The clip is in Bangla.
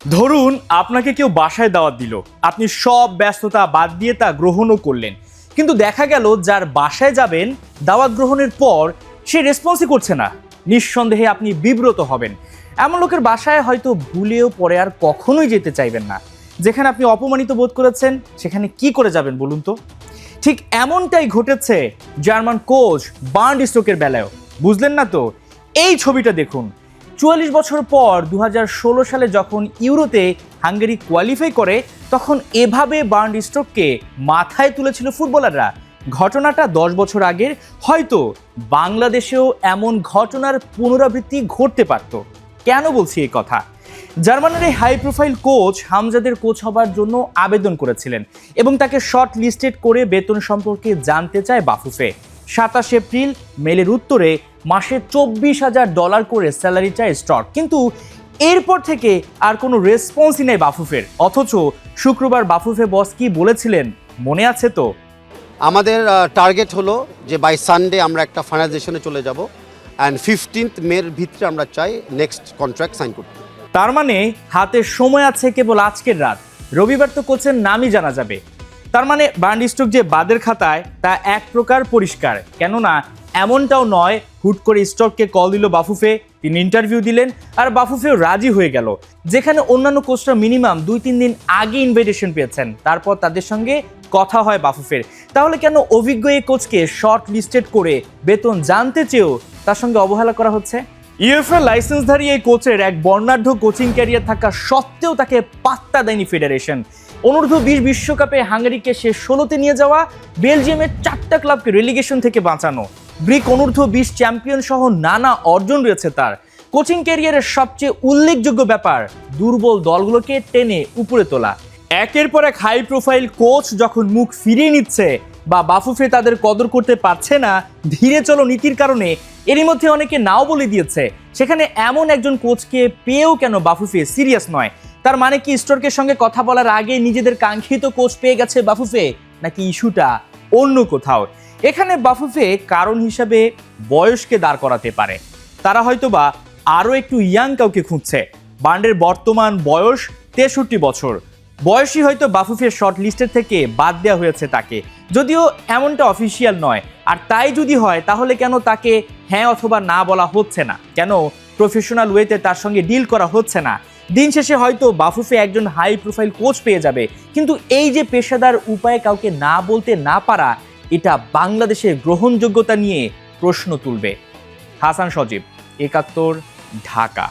ধরুন আপনাকে কেউ বাসায় দাওয়াত দিল, আপনি সব ব্যস্ততা বাদ দিয়ে তা গ্রহণও করলেন, কিন্তু দেখা গেল যার বাসায় যাবেন দাওয়াত গ্রহণের পর সে রেসপন্সই করছে না। নিঃসন্দেহে আপনি বিব্রত হবেন। এমন লোকের বাসায় হয়তো ভুলেও পরে আর কখনোই যেতে চাইবেন না। যেখানে আপনি অপমানিত বোধ করেছেন সেখানে কি করে যাবেন বলুন তো? ঠিক এমনটাই ঘটেছে জার্মান কোচ বার্ন্ড স্টোকের বেলায়ও। বুঝলেন না তো? এই ছবিটা দেখুন। ৪৪ বছর পর ২০১৬ সালে যখন ইউরোতে হাঙ্গেরি কোয়ালিফাই করে, তখন এভাবে বার্ন্ড স্টোককে মাথায় তুলেছিল ফুটবলাররা। ঘটনাটা ১০ বছর আগের, হয়তো বাংলাদেশেও এমন ঘটনার পুনরাবৃত্তি ঘটতে পারত। কেন বলছি এই কথা? জার্মানির এই হাই প্রোফাইল কোচ হামজাদের কোচ হবার জন্য আবেদন করেছিলেন এবং তাকে শর্ট লিস্টেড করে বেতন সম্পর্কে জানতে চায় বাফুফে। ২৭ এপ্রিল মেলের উত্তরে মাসে $২৪,০০০ করে স্যালারি চায় স্টক, কিন্তু এরপর থেকে আর কোনো রেসপন্সই নেই বাফুফের। অথচ শুক্রবার বাফুফে বস কি বলেছিলেন মনে আছে তো? আমাদের টার্গেট হলো যে বাই সানডে আমরা একটা ফাইনালাইজেশনে চলে যাব অ্যান্ড 15th মের ভিতরে আমরা চাই নেক্সট কন্ট্রাক্ট সাইন করতে। তার মানে হাতে সময় আছে কেবল আজকের রাত। রবিবার তো কোচের নামই জানা যাবে। তার মানে বার্ন্ড স্টোক যে বাদের খাতায় তা এক প্রকার পরিষ্কার। কেননা এমনটাও নয় হুট করে স্টককে কল দিল বাফুফে, তিনি ইন্টারভিউ দিলেন আর বাফুফেও রাজি হয়ে গেল। যেখানে অন্যান্য কোচরা মিনিমাম ২-৩ দিন আগে ইনভাইটেশন পেয়েছেন, তারপর তাদের সঙ্গে কথা হয় বাফুফের। তাহলে কেন অভিজ্ঞ এই কোচকে শর্ট লিস্টেড করে বেতন জানতে চেয়েও তার সঙ্গে অবহেলা করা হচ্ছে? ইউএফএ লাইসেন্সধারী এই কোচের এক বর্ণাঢ্য কোচিং ক্যারিয়ার থাকা সত্ত্বেও তাকে পাত্তা দেয়নি ফেডারেশন। অনূর্ধ্ব-২০ বিশ্বকাপে হাঙ্গেরিকে শেষ ১৬তে নিয়ে যাওয়া, বেলজিয়ামের ৪টা ক্লাবকে রেলিগেশন থেকে বাঁচানো, গ্রিক অনূর্ধ্ব-২০ চ্যাম্পিয়ন সহ নানা অর্জন রয়েছে তার। কোচিং ক্যারিয়ারের সবচেয়ে উল্লেখযোগ্য ব্যাপার দুর্বল দলগুলোকে টেনে উপরে তোলা। একের পর এক হাই প্রোফাইল কোচ যখন মুখ ফিরিয়ে নিচ্ছে বা বাফুফে তাদের কদর করতে পারছে না ধীরে চলো নীতির কারণে, এরই মধ্যে অনেকে নাও বলে দিয়েছে, সেখানে এমন একজন কোচকে পেয়েও কেন বাফুফে সিরিয়াস নয়? তার মানে কি স্টোরকের সঙ্গে কথা বলার আগে নিজেদের কাঙ্ক্ষিত কোচ পেয়ে গেছে বাফুফে, নাকি ইস্যুটা অন্য কোথাও? এখানে বাফুফে কারণ হিসাবে বয়সকে দাঁড় করাতে পারে। তারা হয়তোবা আরও একটু ইয়াং কাউকে খুঁজছে। বার্ন্ডের বর্তমান বয়স ৬৩ বছর। বয়সই হয়তো বাফুফের শর্ট লিস্টের থেকে বাদ দেওয়া হয়েছে তাকে, যদিও এমনটা অফিসিয়াল নয়। আর তাই যদি হয় তাহলে কেন তাকে হ্যাঁ অথবা না বলা হচ্ছে না? কেন প্রফেশনাল ওয়েতে তার সঙ্গে ডিল করা হচ্ছে না? দিন শেষে হয়তো বাফুফে একজন হাই প্রোফাইল কোচ পেয়ে যাবে, কিন্তু এই যে পেশাদার উপায়ে কাউকে না বলতে না পারা, এটা বাংলাদেশের গ্রহণযোগ্যতা নিয়ে প্রশ্ন তুলবে। হাসান সজীব, ৭১, ঢাকা।